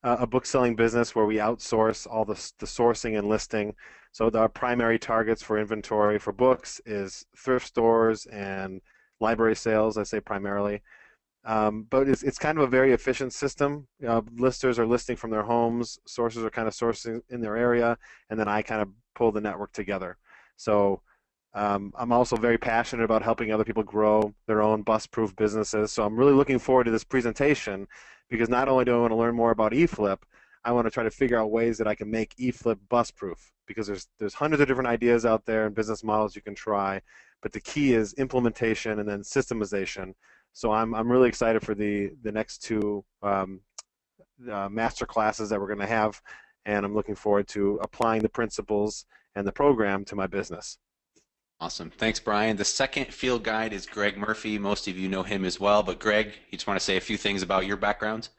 a book selling business where we outsource all the sourcing and listing. So our primary targets for inventory for books is thrift stores and library sales, I say primarily. But it's kind of a very efficient system. Listers are listing from their homes, sources are kind of sourcing in their area, and then I kind of pull the network together. So I'm also very passionate about helping other people grow their own bust-proof businesses. So I'm really looking forward to this presentation because not only do I want to learn more about eFLIP, I want to try to figure out ways that I can make eFLIP bust-proof because there's hundreds of different ideas out there and business models you can try, but the key is implementation and then systemization. So I'm really excited for the next two master classes that we're going to have, and I'm looking forward to applying the principles and the program to my business. Awesome. Thanks, Brian. The second field guide is Greg Murphy. Most of you know him as well, but Greg, you just want to say a few things about your background?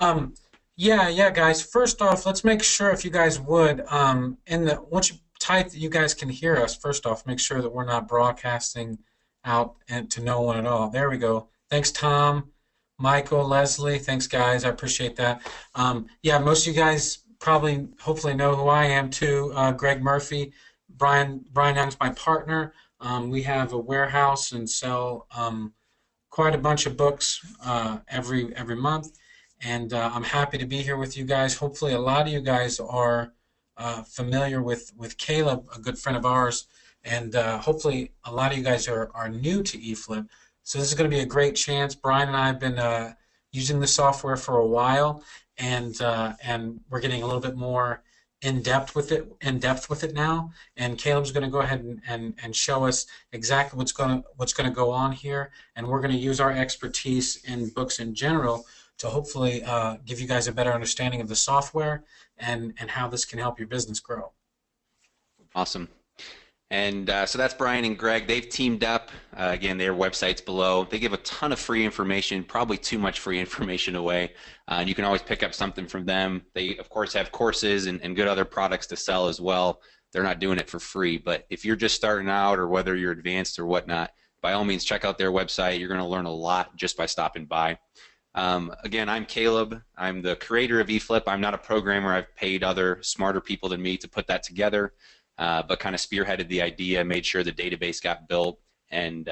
Um, yeah, guys. First off, let's make sure if you guys would, once you type that you guys can hear us, first off, make sure that we're not broadcasting out and to no one at all. There we go. Thanks, Tom, Michael, Leslie. Thanks, guys. I appreciate that. Yeah, most of you guys probably, hopefully know who I am too. Greg Murphy. Brian Young's my partner. We have a warehouse and sell quite a bunch of books every month, and I'm happy to be here with you guys. Hopefully, a lot of you guys are familiar with Caleb, a good friend of ours, and hopefully, a lot of you guys are new to eFLIP. So this is going to be a great chance. Brian and I have been using the software for a while, and we're getting a little bit more in depth with it now, and Caleb's going to go ahead and show us exactly what's going to go on here, and we're going to use our expertise in books in general to hopefully give you guys a better understanding of the software and how this can help your business grow. Awesome. And so that's Brian and Greg. They've teamed up. Again, their website's below. They give a ton of free information, probably too much free information away. And you can always pick up something from them. They, of course, have courses and good other products to sell as well. They're not doing it for free. But if you're just starting out or whether you're advanced or whatnot, by all means, check out their website. You're going to learn a lot just by stopping by. Again, I'm Caleb. I'm the creator of eFLIP. I'm not a programmer. I've paid other smarter people than me to put that together. But kind of spearheaded the idea, made sure the database got built, and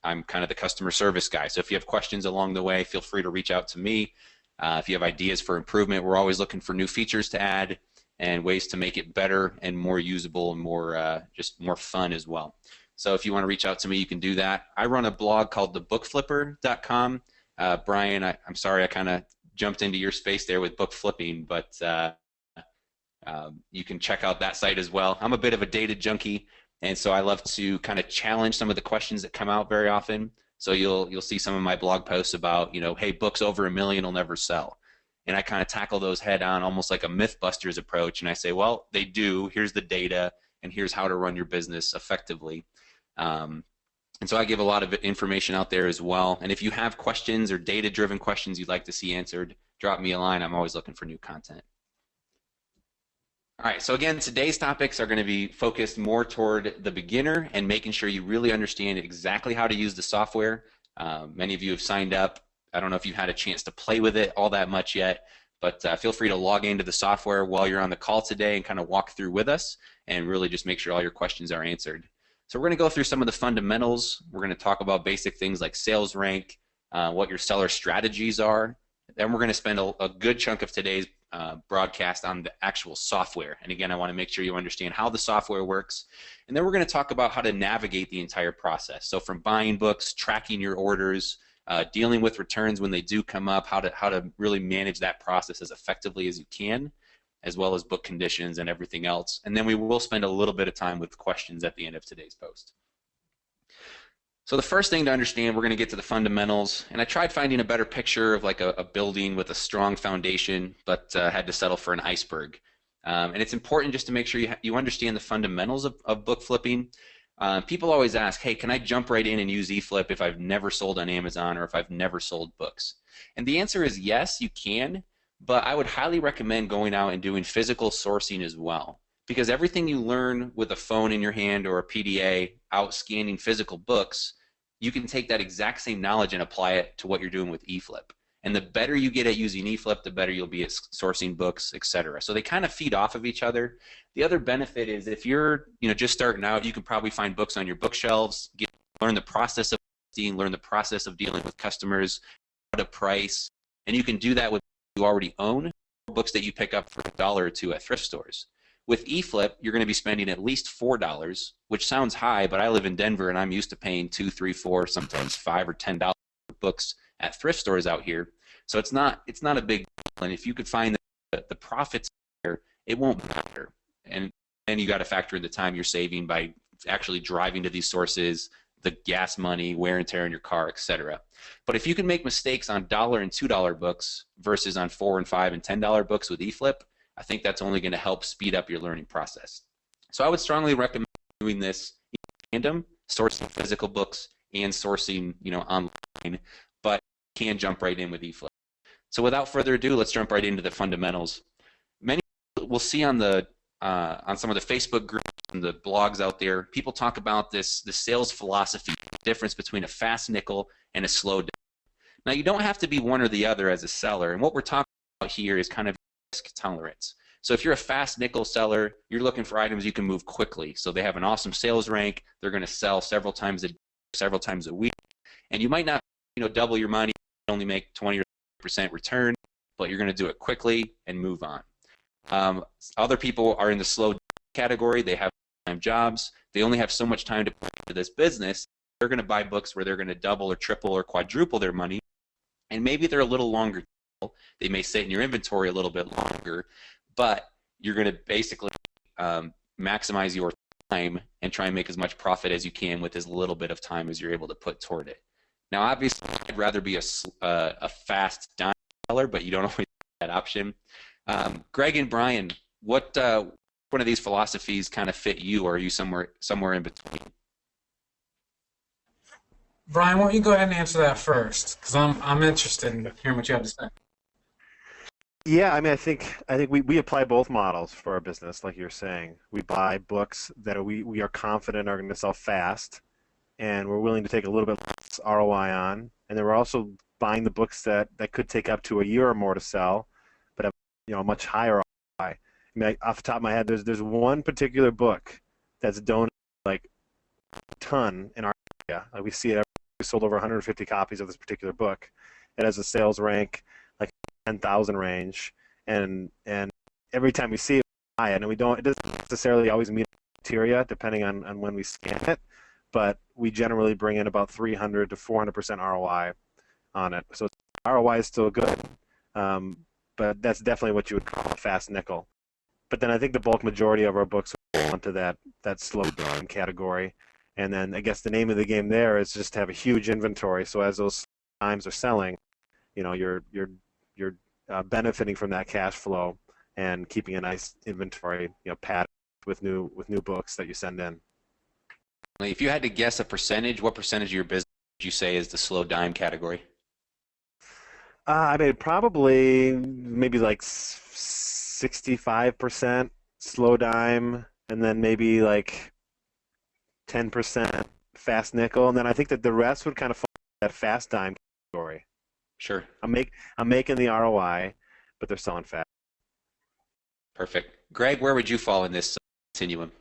I'm kind of the customer service guy. So if you have questions along the way, feel free to reach out to me. If you have ideas for improvement, we're always looking for new features to add and ways to make it better and more usable and more just more fun as well. So if you want to reach out to me, you can do that. I run a blog called thebookflipper.com. Brian, I'm sorry I kind of jumped into your space there with book flipping, but you can check out that site as well. I'm a bit of a data junkie, and so I love to kind of challenge some of the questions that come out very often. So you'll see some of my blog posts about, hey, books over 1 million will never sell. And I kind of tackle those head on, almost like a Mythbusters approach, and I say, well, they do. Here's the data, and here's how to run your business effectively. And so I give a lot of information out there as well. And if you have questions or data-driven questions you'd like to see answered, drop me a line. I'm always looking for new content. All right, so again, today's topics are going to be focused more toward the beginner and making sure you really understand exactly how to use the software. Many of you have signed up. I don't know if you've had a chance to play with it all that much yet, but feel free to log into the software while you're on the call today and kind of walk through with us and really just make sure all your questions are answered. So we're going to go through some of the fundamentals. We're going to talk about basic things like sales rank, what your seller strategies are. Then we're going to spend a good chunk of today's broadcast on the actual software. And again, I want to make sure you understand how the software works. And then we're going to talk about how to navigate the entire process. So from buying books, tracking your orders, dealing with returns when they do come up, how to really manage that process as effectively as you can, as well as book conditions and everything else. And then we will spend a little bit of time with questions at the end of today's post. So the first thing to understand, we're going to get to the fundamentals, and I tried finding a better picture of like a building with a strong foundation, but had to settle for an iceberg. And it's important just to make sure you understand the fundamentals of book flipping. People always ask, hey, can I jump right in and use eFLIP if I've never sold on Amazon or if I've never sold books? And the answer is yes, you can, but I would highly recommend going out and doing physical sourcing as well. Because everything you learn with a phone in your hand or a PDA out scanning physical books, you can take that exact same knowledge and apply it to what you're doing with eFLIP. And the better you get at using eFLIP, the better you'll be at sourcing books, etc. So they kind of feed off of each other. The other benefit is if you're just starting out, you can probably find books on your bookshelves, learn the process of listing, learn the process of dealing with customers, how to price, and you can do that with books you already own, books that you pick up for $1 or $2 at thrift stores. With eFLIP, you're going to be spending at least $4, which sounds high, but I live in Denver and I'm used to paying $2, $3, $4, sometimes $5 or $10 for books at thrift stores out here. So it's not a big deal. And if you could find the profits there, it won't matter. And then you got to factor in the time you're saving by actually driving to these sources, the gas money, wear and tear in your car, etc. But if you can make mistakes on $1 and $2 books versus on $4 and $5 and $10 books with eFLIP, I think that's only going to help speed up your learning process. So I would strongly recommend doing this in tandem, sourcing physical books and sourcing online, but you can jump right in with eFLIP. So without further ado, let's jump right into the fundamentals. Many we'll see on some of the Facebook groups and the blogs out there, people talk about the sales philosophy, the difference between a fast nickel and a slow dime. Now you don't have to be one or the other as a seller, and what we're talking about here is kind of risk tolerance. So if you're a fast nickel seller, you're looking for items you can move quickly. So they have an awesome sales rank, they're going to sell several times a week, and you might not double your money, only make 20% return, but you're going to do it quickly and move on. Other people are in the slow category. They have time jobs. They only have so much time to put into this business. They're going to buy books where they're going to double or triple or quadruple their money, and maybe they're a little longer. They may sit in your inventory a little bit longer, but you're going to basically maximize your time and try and make as much profit as you can with as little bit of time as you're able to put toward it. Now, obviously, I'd rather be a fast dime seller, but you don't always have that option. Greg and Brian, what one of these philosophies kind of fit you, or are you somewhere in between? Brian, why don't you go ahead and answer that first? Because I'm interested in hearing what you have to say. Yeah, I mean, I think we apply both models for our business, like you're saying. We buy books that we are confident are going to sell fast, and we're willing to take a little bit less ROI on. And then we're also buying the books that could take up to a year or more to sell, but have a much higher ROI. I mean, off the top of my head, there's one particular book that's donated like a ton in our area. Like we see it. We sold over 150 copies of this particular book. It has a sales rank like 10,000 range, and every time we see it, we buy it. And it doesn't necessarily always meet criteria depending on when we scan it, but we generally bring in about 300 to 400% ROI on it. So ROI is still good, but that's definitely what you would call a fast nickel. But then I think the bulk majority of our books fall into that slow dime category. And then I guess the name of the game there is just to have a huge inventory. So as those times are selling, you're benefiting from that cash flow and keeping a nice inventory, padded with new books that you send in. If you had to guess a percentage, what percentage of your business would you say is the slow dime category? I mean, probably maybe like 65% slow dime, and then maybe like 10% fast nickel, and then I think that the rest would kind of fall in that fast dime category. Sure. I'm making the ROI, but they're selling fast. Perfect. Greg, where would you fall in this continuum?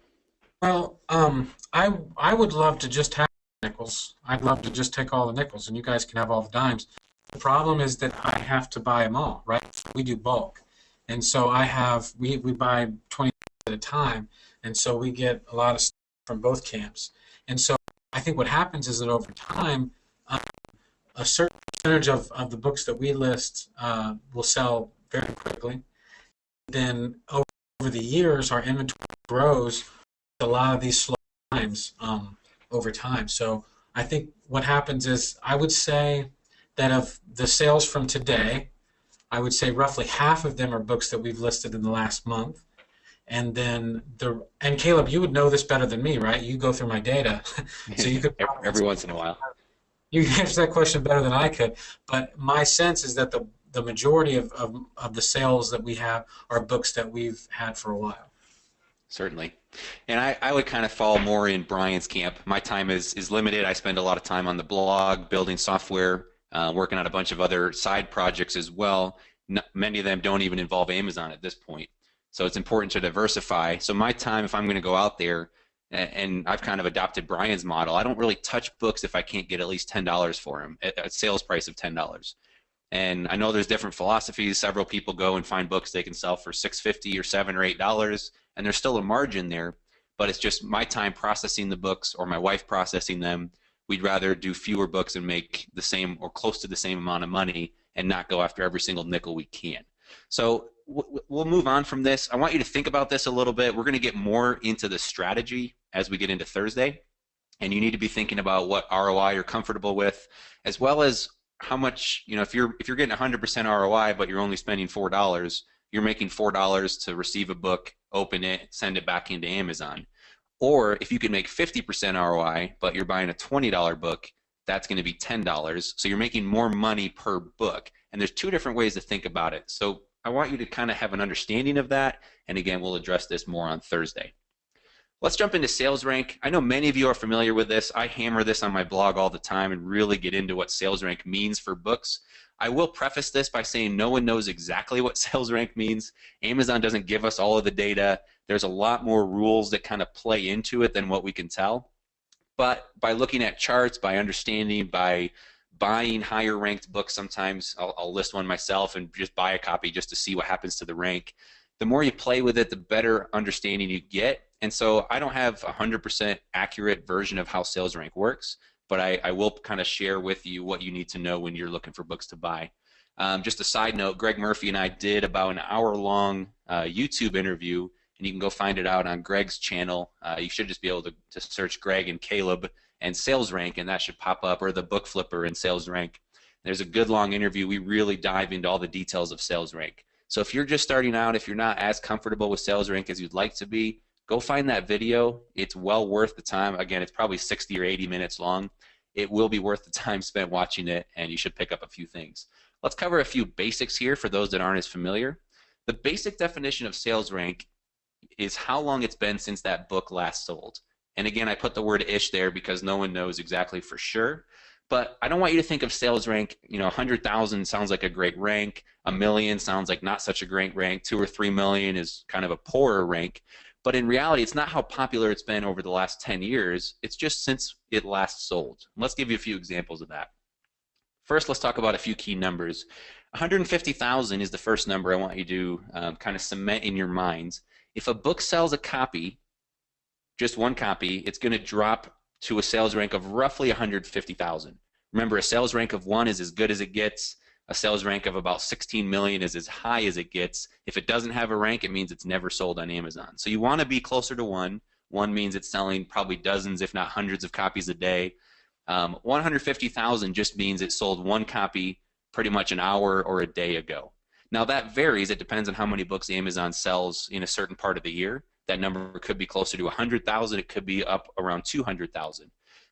Well, I would love to just have nickels. I'd love to just take all the nickels, and you guys can have all the dimes. The problem is that I have to buy them all, right? We do bulk, and so we buy 20 at a time, and so we get a lot of stuff from both camps. And so I think what happens is that over time, a certain percentage of the books that we list will sell very quickly. Then over the years, our inventory grows with a lot of these slow times over time. So I think what happens is I would say that of the sales from today, I would say roughly half of them are books that we've listed in the last month. And then and Caleb, you would know this better than me, right? You go through my data, so you could every once in a while. You can answer that question better than I could. But my sense is that the majority of the sales that we have are books that we've had for a while. Certainly. And I would kind of fall more in Brian's camp. My time is limited. I spend a lot of time on the blog, building software, working on a bunch of other side projects as well. Many of them don't even involve Amazon at this point. So it's important to diversify. So my time, if I'm going to go out there, and I've kind of adopted Brian's model, I don't really touch books if I can't get at least $10 for them, at a sales price of $10. And I know there's different philosophies. Several people go and find books they can sell for $6.50 or $7 or $8, and there's still a margin there, but it's just my time processing the books or my wife processing them. We'd rather do fewer books and make the same or close to the same amount of money and not go after every single nickel we can. So we'll move on from this. I want you to think about this a little bit. We're going to get more into the strategy as we get into Thursday, and you need to be thinking about what ROI you're comfortable with, as well as how much, if you're getting 100% ROI but you're only spending $4, you're making $4 to receive a book, open it, send it back into Amazon. Or if you can make 50% ROI but you're buying a $20 book, that's going to be $10. So you're making more money per book. And there's two different ways to think about it. So I want you to kind of have an understanding of that. And again, we'll address this more on Thursday. Let's jump into sales rank. I know many of you are familiar with this. I hammer this on my blog all the time and really get into what sales rank means for books. I will preface this by saying no one knows exactly what sales rank means. Amazon doesn't give us all of the data. There's a lot more rules that kind of play into it than what we can tell. But by looking at charts, by understanding, by buying higher ranked books, sometimes I'll list one myself and just buy a copy just to see what happens to the rank. The more you play with it, the better understanding you get. And so I don't have a 100% accurate version of how sales rank works, but I will kind of share with you what you need to know when you're looking for books to buy. Just a side note, Greg Murphy and I did about an hour-long YouTube interview, and you can go find it out on Greg's channel. You should just be able to search Greg and Caleb and sales rank, and that should pop up, or the book flipper and sales rank. There's a good long interview. We really dive into all the details of sales rank. So if you're just starting out, if you're not as comfortable with sales rank as you'd like to be, go find that video. It's well worth the time. Again, it's probably 60 or 80 minutes long. It will be worth the time spent watching it, and you should pick up a few things. Let's cover a few basics here for those that aren't as familiar. The basic definition of sales rank is how long it's been since that book last sold. And again, I put the word ish there because no one knows exactly for sure. But I don't want you to think of sales rank, 100,000 sounds like a great rank. 1 million sounds like not such a great rank. 2 or 3 million is kind of a poorer rank. But in reality, it's not how popular it's been over the last 10 years. It's just since it last sold. Let's give you a few examples of that. First, let's talk about a few key numbers. 150,000 is the first number I want you to kind of cement in your minds. If a book sells a copy, just one copy, it's going to drop to a sales rank of roughly 150,000. Remember, a sales rank of 1 is as good as it gets. A sales rank of about 16 million is as high as it gets. If it doesn't have a rank, it means it's never sold on Amazon. So you want to be closer to 1. 1 means it's selling probably dozens, if not hundreds of copies a day. 150,000 just means it sold 1 copy pretty much an hour or a day ago. Now that varies. It depends on how many books Amazon sells in a certain part of the year. That number could be closer to 100,000. It could be up around 200,000.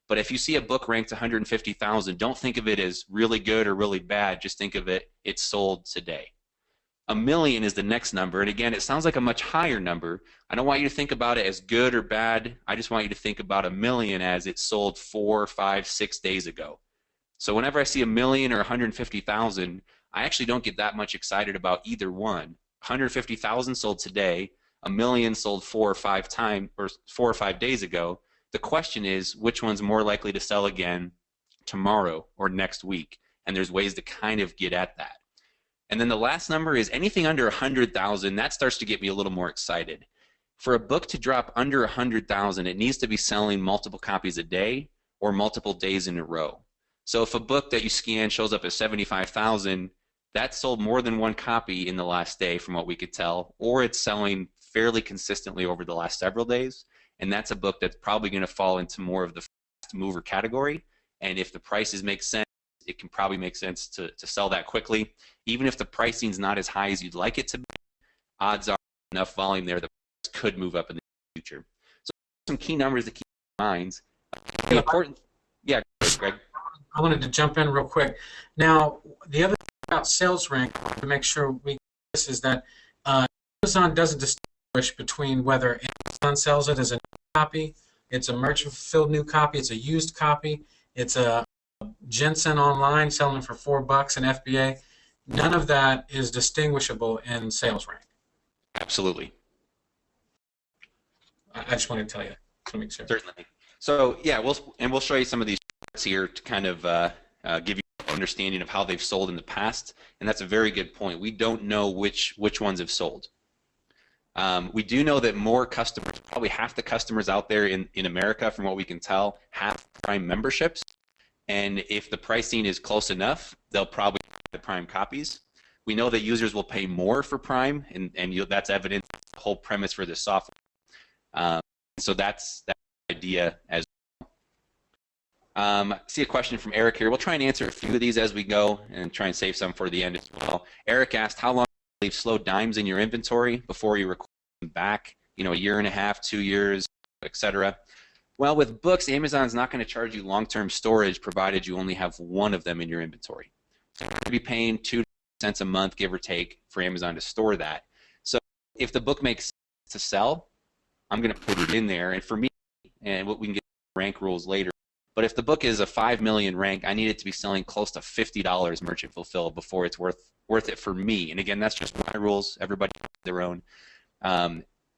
But if you see a book ranked 150,000, don't think of it as really good or really bad. Just think of it's sold today. 1 million is the next number. And again, it sounds like a much higher number. I don't want you to think about it as good or bad. I just want you to think about 1 million as it sold 4, 5, 6 days ago. So whenever I see 1 million or 150,000, I actually don't get that much excited about either one. 150,000 sold today. 1 million sold 4 or 5 days ago. The question is, which one's more likely to sell again tomorrow or next week? And there's ways to kind of get at that. And then the last number is anything under 100,000. That starts to get me a little more excited. For a book to drop under 100,000, it needs to be selling multiple copies a day or multiple days in a row. So if a book that you scan shows up at 75,000, that sold more than 1 copy in the last day from what we could tell, or it's selling fairly consistently over the last several days. And that's a book that's probably going to fall into more of the fast mover category. And if the prices make sense, it can probably make sense to sell that quickly. Even if the pricing's not as high as you'd like it to be, odds are enough volume there, the price could move up in the future. So some key numbers to keep in mind. The important, yeah, Greg. I wanted to jump in real quick. Now, the other thing about sales rank, to make sure we get this, is that Amazon doesn't distinguish between whether Amazon sells it as a new copy, it's a merchant fulfilled new copy, it's a used copy, it's a Jensen online selling for $4 in FBA. None of that is distinguishable in sales rank. Absolutely. I just want to tell you to make sure. Certainly. So yeah, we'll show you some of these charts here to kind of give you an understanding of how they've sold in the past, and that's a very good point. We don't know which ones have sold. We do know that more customers, probably half the customers out there in America, from what we can tell, have Prime memberships, and if the pricing is close enough, they'll probably buy the Prime copies. We know that users will pay more for Prime, and that's evident in the whole premise for this software. So that's the idea as well. I see a question from Eric here. We'll try and answer a few of these as we go and try and save some for the end as well. Eric asked, how long do you leave slow dimes in your inventory before you record them back? You know, a year and a half, 2 years, etc. Well, with books, Amazon's not going to charge you long-term storage provided you only have one of them in your inventory. So you're going to be paying 2 cents a month, give or take, for Amazon to store that. So if the book makes sense to sell, I'm going to put it in there. And for me, and we can get rank rules later, but if the book is a 5 million rank, I need it to be selling close to $50 merchant fulfilled before it's worth it for me. And again, that's just my rules. Everybody has their own.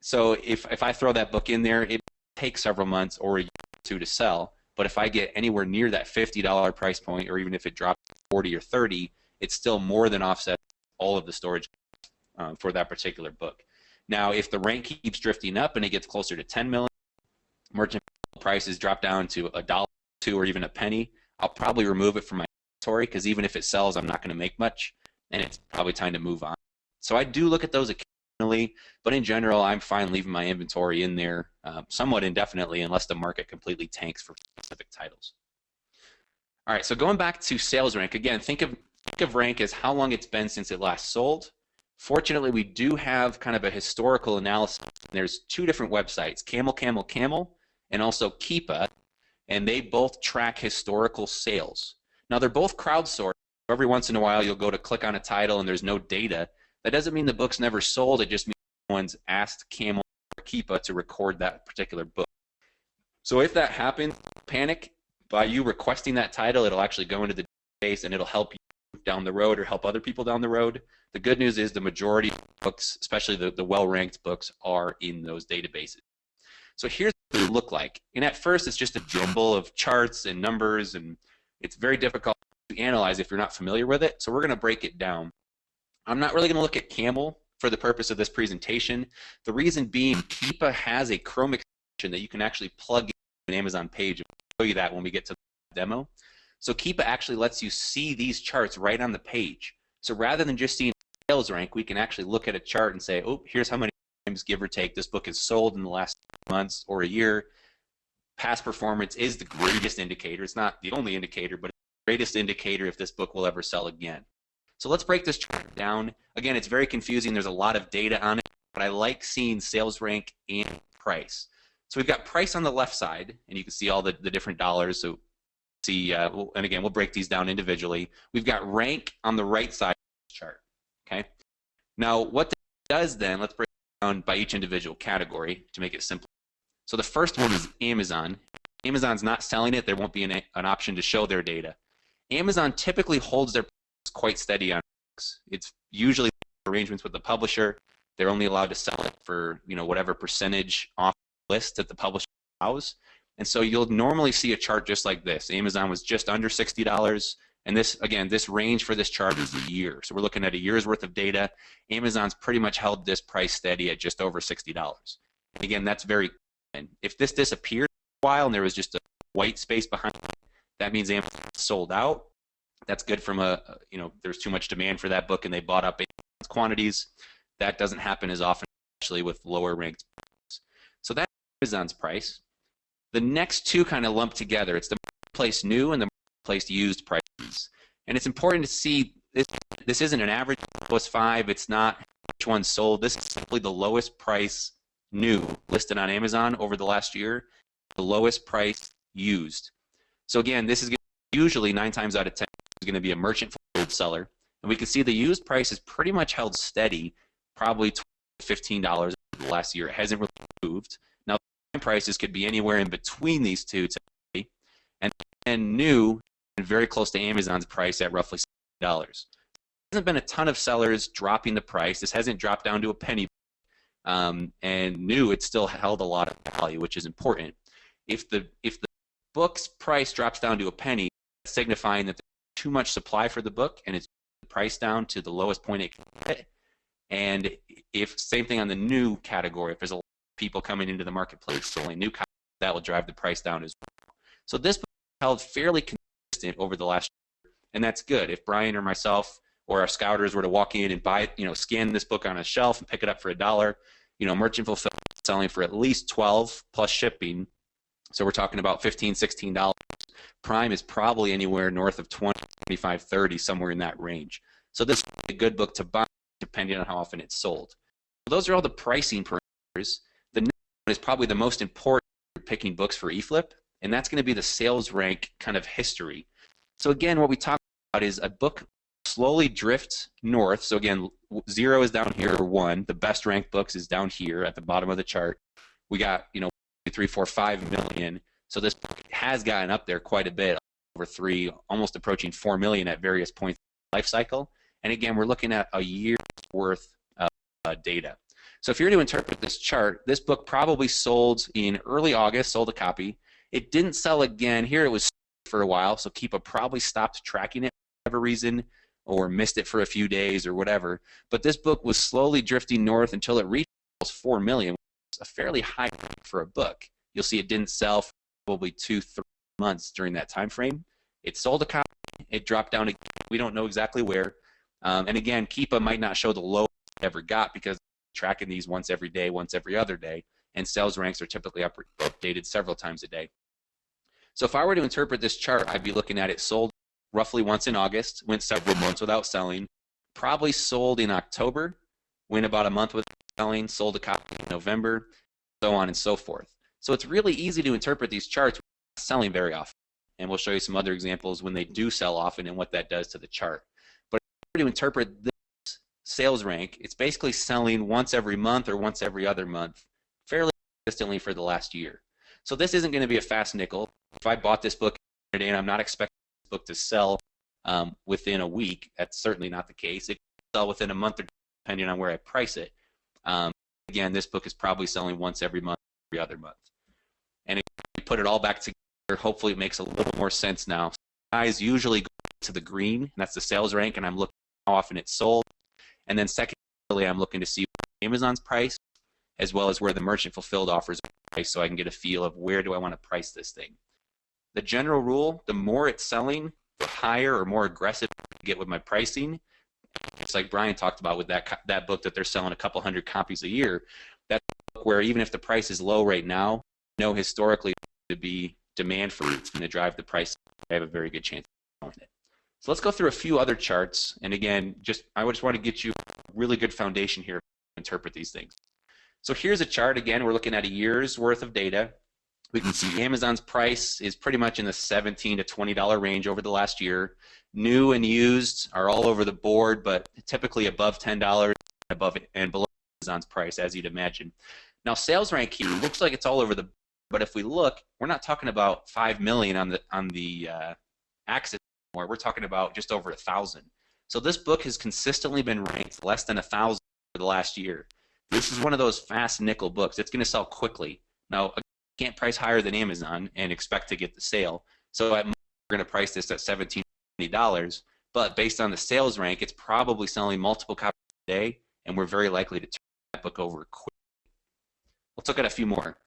So if I throw that book in there, it takes several months or a year or two to sell. But if I get anywhere near that $50 price point, or even if it drops to 40 or 30, it's still more than offset all of the storage for that particular book. Now, if the rank keeps drifting up and it gets closer to 10 million, merchant prices drop down to $1, $2, or even a penny, I'll probably remove it from my inventory, because even if it sells, I'm not going to make much, and it's probably time to move on. So I do look at those occasionally, but in general, I'm fine leaving my inventory in there somewhat indefinitely unless the market completely tanks for specific titles. All right, so going back to sales rank, again, think of rank as how long it's been since it last sold. Fortunately, we do have kind of a historical analysis. There's 2 different websites, Camel, and also Keepa, and they both track historical sales. Now, they're both crowdsourced. Every once in a while, you'll go to click on a title and there's no data. That doesn't mean the book's never sold. It just means someone's asked Camel or Keepa to record that particular book. So if that happens, panic. By you requesting that title, it'll actually go into the database and it'll help you down the road or help other people down the road. The good news is the majority of books, especially the well-ranked books, are in those databases. So here's what it look like. And at first, it's just a jumble of charts and numbers, and it's very difficult to analyze if you're not familiar with it. So we're going to break it down. I'm not really going to look at Camel for the purpose of this presentation. The reason being, Keepa has a Chrome extension that you can actually plug in an Amazon page. I'll show you that when we get to the demo. So Keepa actually lets you see these charts right on the page. So rather than just seeing sales rank, we can actually look at a chart and say, oh, here's how many times, give or take, this book is sold in the last months or a year. Past performance is the greatest indicator. It's not the only indicator, but it's the greatest indicator if this book will ever sell again. So let's break this chart down. Again, it's very confusing. There's a lot of data on it, but I like seeing sales rank and price. So we've got price on the left side, and you can see all the different dollars. So see, and again, we'll break these down individually. We've got rank on the right side of the chart. Okay. Now, what this does then, let's break it down by each individual category to make it simple. So the first one is Amazon. Amazon's not selling it. There won't be an option to show their data. Amazon typically holds their prices quite steady on books. It's usually arrangements with the publisher. They're only allowed to sell it for, you know, whatever percentage off the list that the publisher allows. And so you'll normally see a chart just like this. Amazon was just under $60. And this, again, this range for this chart is a year. So we're looking at a year's worth of data. Amazon's pretty much held this price steady at just over $60. And again, that's very common. If this disappeared for a while and there was just a white space behind it, that means Amazon sold out. That's good from you know, there's too much demand for that book and they bought up Amazon's quantities. That doesn't happen as often, especially with lower ranked books. So that's Amazon's price. The next two kind of lump together. It's the marketplace new and the marketplace used prices. And it's important to see this isn't an average plus 5. It's not which one sold. This is simply the lowest price new listed on Amazon over the last year, the lowest price used. So again, this is going to usually 9 times out of 10 is going to be a merchant fulfilled seller. And we can see the used price is pretty much held steady, probably $12 to $15 over the last year. It hasn't really moved. Now, prices could be anywhere in between these two today. And then new and very close to Amazon's price at roughly $60. There hasn't been a ton of sellers dropping the price. This hasn't dropped down to a penny, and new, it's still held a lot of value, which is important. If the book's price drops down to a penny, signifying that there's too much supply for the book and it's priced down to the lowest point it can get. And if same thing on the new category, if there's a lot of people coming into the marketplace selling new copies, that will drive the price down as well. So this book held fairly consistent over the last year, and that's good. If Brian or myself or our scouters were to walk in and buy, scan this book on a shelf and pick it up for $1, merchant fulfillment selling for at least $12 plus shipping. So we're talking about $15, $16. Prime is probably anywhere north of $20, $25, $30, somewhere in that range. So this is a good book to buy depending on how often it's sold. So those are all the pricing parameters. The next one is probably the most important for picking books for eFLIP, and that's going to be the sales rank kind of history. So again, what we talk about is a book slowly drifts north. So again, 0 is down here, or 1. The best ranked books is down here at the bottom of the chart. We got 3, 4, 5 million. So this book has gotten up there quite a bit, over 3, almost approaching 4 million at various points in the life cycle. And again, we're looking at a year's worth of data. So if you're to interpret this chart, this book probably sold in early August, sold a copy. It didn't sell again. Here it was for a while, so Keepa probably stopped tracking it for whatever reason, or missed it for a few days or whatever. But this book was slowly drifting north until it reached almost 4 million, which is a fairly high rate for a book. You'll see it didn't sell for probably 2-3 months during that time frame. It sold a copy. It dropped down again. We don't know exactly where. And again, Keepa might not show the lowest it ever got because tracking these once every day, once every other day, and sales ranks are typically updated several times a day. So if I were to interpret this chart, I'd be looking at it sold roughly once in August, went several months without selling, probably sold in October, went about a month without selling, sold a copy in November, so on and so forth. So it's really easy to interpret these charts without selling very often. And we'll show you some other examples when they do sell often and what that does to the chart. But if I were to interpret this sales rank, it's basically selling once every month or once every other month, fairly consistently for the last year. So this isn't going to be a fast nickel. If I bought this book today and I'm not expecting this book to sell within a week, that's certainly not the case. It can sell within a month or two, depending on where I price it. Again, this book is probably selling once every month, every other month. And if you put it all back together, hopefully it makes a little more sense now. So guys usually go to the green, and that's the sales rank, and I'm looking at how often it's sold. And then secondarily, I'm looking to see Amazon's price, as well as where the merchant fulfilled offers are priced, so I can get a feel of where do I want to price this thing. The general rule, the more it's selling, the higher or more aggressive I get with my pricing. It's like Brian talked about with that book that they're selling a couple hundred copies a year. That's a book where even if the price is low right now, know historically to be demand for it. It's going to drive the price. I have a very good chance of selling it. So let's go through a few other charts. And again, I just want to get you a really good foundation here to interpret these things. So here's a chart. Again, we're looking at a year's worth of data. We can see Amazon's price is pretty much in the $17 to $20 range over the last year. New and used are all over the board, but typically above $10 above and below Amazon's price, as you'd imagine. Now, sales rank here looks like it's all over the board, but if we look, we're not talking about 5 million on the axis anymore. We're talking about just over 1,000. So this book has consistently been ranked less than 1,000 for the last year. This is one of those fast nickel books. It's going to sell quickly. Now, can't price higher than Amazon and expect to get the sale. So we're going to price this at $17, $20, but based on the sales rank, it's probably selling multiple copies a day, and we're very likely to turn that book over quickly. Let's look at a few more.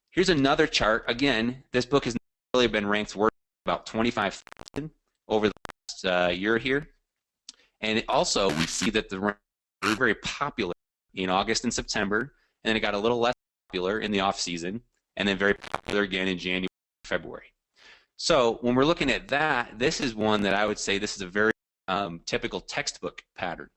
Here's another chart. Again, this book has really been ranked worth about 25,000 over the last year here. And also, we see that the rank was very popular in August and September, and then it got a little less popular in the off season, and then very popular again in January and February. So when we're looking at that, this is one that I would say this is a very typical textbook pattern.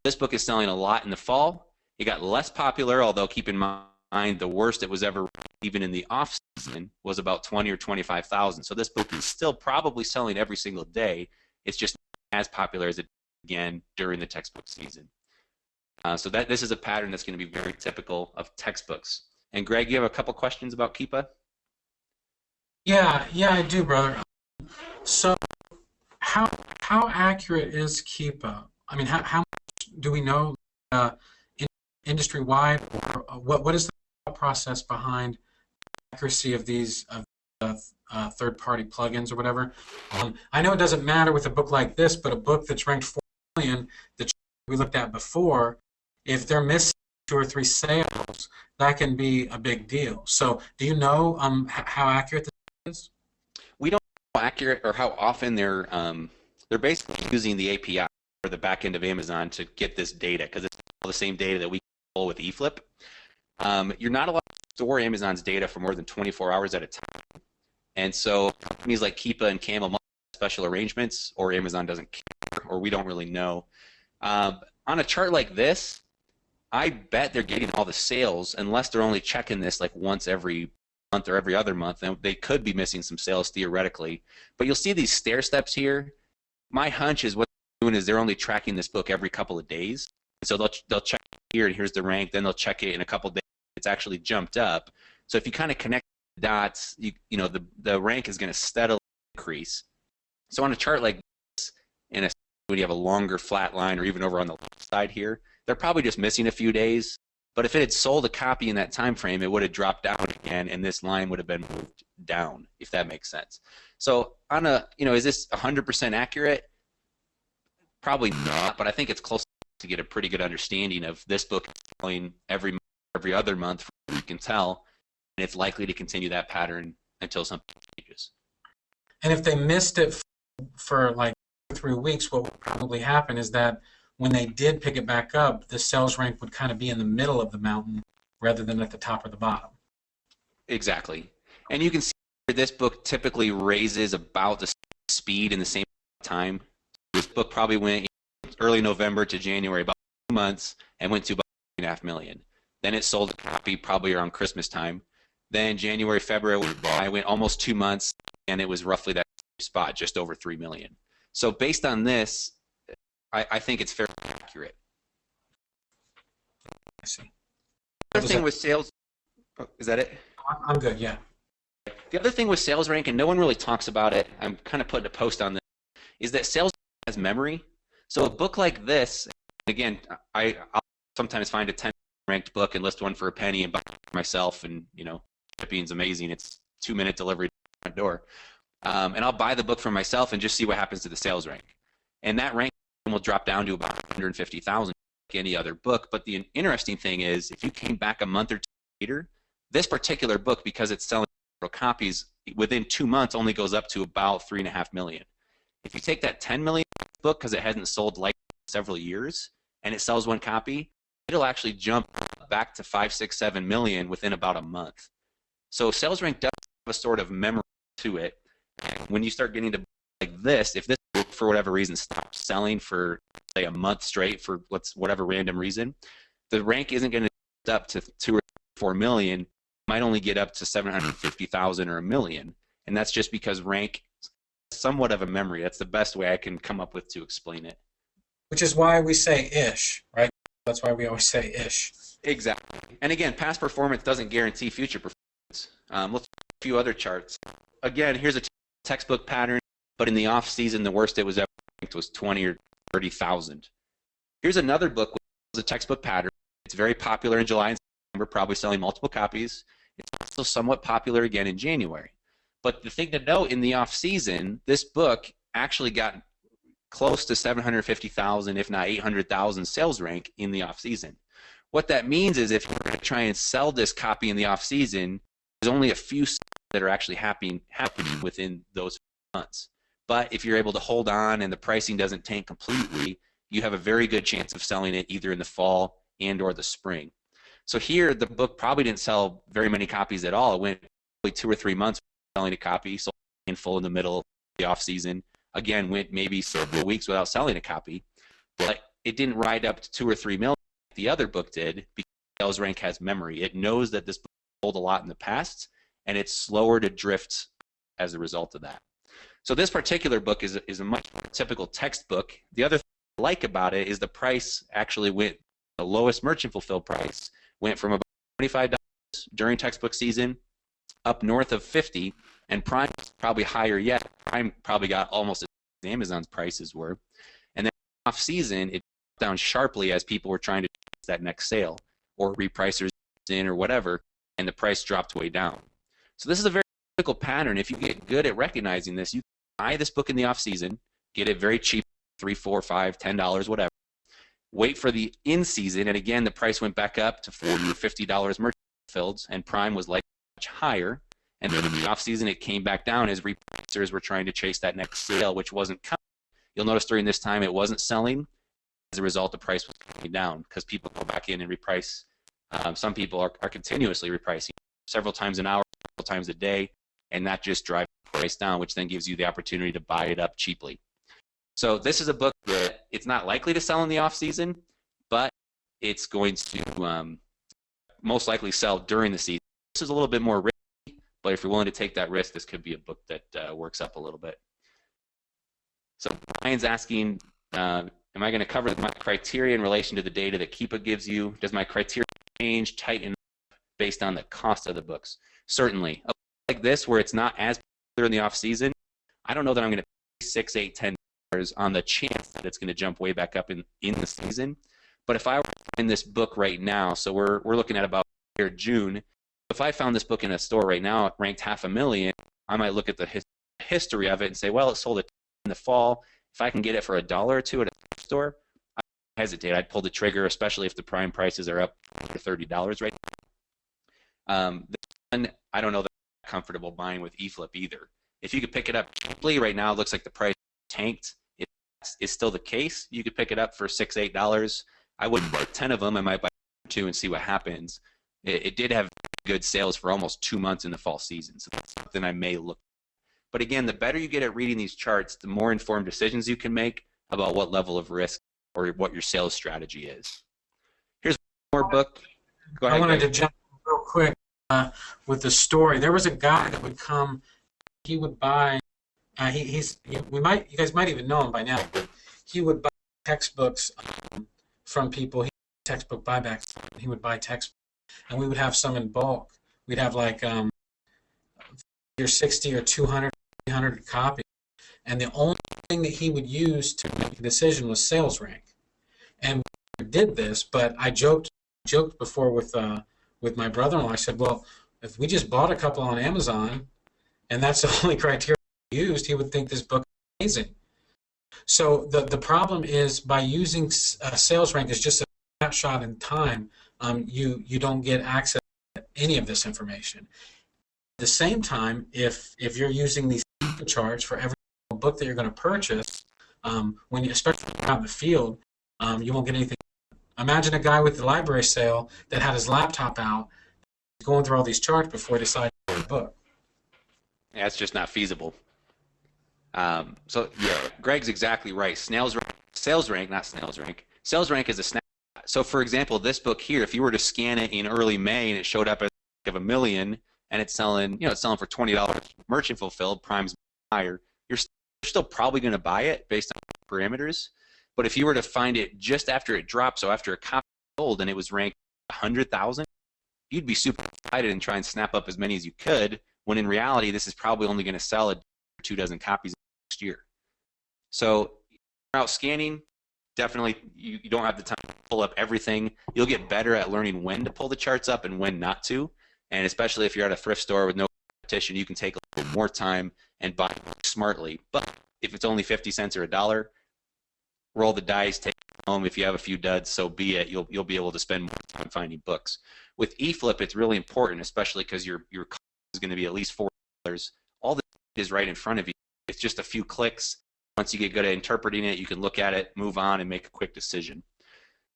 This book is selling a lot in the fall. It got less popular, although keep in mind the worst it was ever, even in the off season, was about 20 or 25,000. So this book is still probably selling every single day. It's just not as popular as it again during the textbook season. So this is a pattern that's going to be very typical of textbooks. And Greg, you have a couple questions about Keepa? Yeah, I do, brother. So how accurate is Keepa? I mean, how much do we know in, industry-wide, or what is the thought process behind accuracy of these third-party plugins or whatever? I know it doesn't matter with a book like this, but a book that's ranked 4 million that we looked at before, if they're missing 2 or 3 sales, that can be a big deal. So, do you know how accurate this is? We don't know how accurate or how often they're basically using the API or the back end of Amazon to get this data, because it's all the same data that we pull with eFLIP. You're not allowed to store Amazon's data for more than 24 hours at a time. And so companies like Keepa and Camel might have special arrangements, or Amazon doesn't care, or we don't really know. On a chart like this, I bet they're getting all the sales, unless they're only checking this like once every month or every other month, and they could be missing some sales theoretically. But you'll see these stair steps here. My hunch is what they're doing is they're only tracking this book every couple of days. So they'll check here, and here's the rank, then they'll check it in a couple of days. It's actually jumped up. So if you kind of connect the dots, you know the rank is going to steadily increase. So on a chart like this, when you have a longer flat line, or even over on the left side here, they're probably just missing a few days. But if it had sold a copy in that time frame, it would have dropped down again, and this line would have been moved down, if that makes sense. So on a, is this 100% accurate? Probably not, but I think it's close to get a pretty good understanding of this book selling every other month, from what you can tell, and it's likely to continue that pattern until something changes. And if they missed it for like 3 weeks, what would probably happen is that when they did pick it back up, the sales rank would kind of be in the middle of the mountain rather than at the top or the bottom. Exactly. And you can see this book typically raises about the speed in the same time. This book probably went early November to January, about 2 months, and went to about 3.5 million. Then it sold a copy probably around Christmas time. Then January, February, I went almost 2 months, and it was roughly that spot, just over 3 million. So based on this, I think it's fairly accurate. I see. The other thing with sales, is that it? I'm good, yeah. The other thing with sales rank, and no one really talks about it, I'm kind of putting a post on this, is that sales has memory. So a book like this, again, I'll sometimes find a 10 ranked book and list one for a penny and buy it for myself, and shipping's amazing. It's 2-minute delivery to the front door. And I'll buy the book for myself and just see what happens to the sales rank. And that rank will drop down to about 150,000 like any other book. But the interesting thing is, if you came back a month or two later, this particular book, because it's selling copies, within 2 months only goes up to about 3.5 million. If you take that 10 million book, because it hasn't sold like several years, and it sells 1 copy, it'll actually jump back to 5, 6, 7 million within about a month. So sales rank does have a sort of memory to it. And when you start getting to like this, if this book for whatever reason stops selling for say a month straight for whatever random reason, the rank isn't going to get up to 2 or 4 million. It might only get up to 750,000 or a million, and that's just because rank is somewhat of a memory. That's the best way I can come up with to explain it. Which is why we say ish, right? That's why we always say ish. Exactly. And again, past performance doesn't guarantee future performance. Let's look at a few other charts. Again, here's a textbook pattern, but in the off season, the worst it was ever ranked was 20 or 30,000. Here's another book with a textbook pattern. It's very popular in July and September, probably selling multiple copies. It's also somewhat popular again in January. But the thing to note, in the off season, this book actually got close to 750,000, if not 800,000 sales rank in the off season. What that means is if you're going to try and sell this copy in the off season, there's only a few that are actually happening within those months. But if you're able to hold on and the pricing doesn't tank completely, you have a very good chance of selling it either in the fall and or the spring. So here, the book probably didn't sell very many copies at all. It went probably 2 or 3 months selling a copy, sold a handful in the middle of the off season. Again, went maybe several weeks without selling a copy. But it didn't ride up to 2 or 3 million like the other book did, because sales rank has memory. It knows that this book sold a lot in the past, and it's slower to drift as a result of that. So this particular book is a much more typical textbook. The other thing I like about it is the price actually went, the lowest merchant fulfilled price went from about $25 during textbook season up north of $50 And Prime is probably higher yet. Prime probably got almost as Amazon's prices were. And then off season, it down sharply as people were trying to chase that next sale or repricers in or whatever, and the price dropped way down. So this is a very typical pattern. If you get good at recognizing this, you can buy this book in the off season, get it very cheap, $3, $4, $5, $10, whatever. Wait for the in season, and again the price went back up to $40 or $50 merchant filled, and Prime was like much higher. And then in the off season, it came back down as repricers were trying to chase that next sale, which wasn't coming. You'll notice during this time it wasn't selling. As a result, the price was coming down because people go back in and reprice. Some people are continuously repricing several times an hour, several times a day, and that just drives the price down, which then gives you the opportunity to buy it up cheaply. So this is a book that it's not likely to sell in the off season, but it's going to most likely sell during the season. This is a little bit more risky, but if you're willing to take that risk, this could be a book that works up a little bit. So Brian's asking, am I going to cover my criteria in relation to the data that Keepa gives you? Does my criteria change, tighten based on the cost of the books? Certainly. A book like this, where it's not as popular in the off season, I don't know that I'm going to pay $6, $8, $10 on the chance that it's going to jump way back up in the season. But if I were to find this book right now, so we're looking at about here June, if I found this book in a store right now, it ranked $500,000, I might look at the history of it and say, well, it sold in the fall. If I can get it for $1 or $2 at a store, I hesitate. I'd pull the trigger, especially if the Prime prices are up to $30 right now. This one, I don't know that I'm comfortable buying with eFLIP either. If you could pick it up cheaply, right now it looks like the price tanked. It's still the case. You could pick it up for $6, $8. I wouldn't buy 10 of them. I might buy 2 and see what happens. It did have good sales for almost 2 months in the fall season, so that's something I may look at. But again, the better you get at reading these charts, the more informed decisions you can make about what level of risk or what your sales strategy is. Here's one more book. Go ahead. I wanted to jump in real quick with the story. There was a guy that would come. He would buy. You guys might even know him by now. But he would buy textbooks from people. He textbook buybacks. He would buy textbooks, and we would have some in bulk. We'd have like either 60 or 200, 300 copies, and the only thing that he would use to make a decision was sales rank. And we did this, but I joked before with my brother-in-law. I said, well, if we just bought a couple on Amazon, and that's the only criteria we used, he would think this book is amazing. So the problem is by using sales rank as just a snapshot in time, you don't get access to any of this information. At the same time, if you're using these charts for every book that you're going to purchase, when you, especially out in the field, you won't get anything. Imagine a guy with the library sale that had his laptop out, going through all these charts before he decided to buy a book. Yeah, it's just not feasible. So yeah, Greg's exactly right. Sales rank, not snails rank. Sales rank is a snapshot. So for example, this book here, if you were to scan it in early May and it showed up as of $1 million and it's selling, it's selling for $20 merchant fulfilled, Prime's higher, you're still probably going to buy it based on parameters. But if you were to find it just after it dropped, so after a copy sold and it was ranked 100,000, you'd be super excited and try and snap up as many as you could, when in reality this is probably only going to sell a 2 dozen copies next year. So out scanning, definitely you don't have the time to pull up everything. You'll get better at learning when to pull the charts up and when not to. And especially if you're at a thrift store with no competition, you can take a little more time and buy smartly. But if it's only 50 cents or $1, roll the dice, take it home. If you have a few duds, so be it. You'll be able to spend more time finding books. With eFLIP, it's really important, especially because your cost is going to be at least $4. All this is right in front of you. It's just a few clicks. Once you get good at interpreting it, you can look at it, move on, and make a quick decision.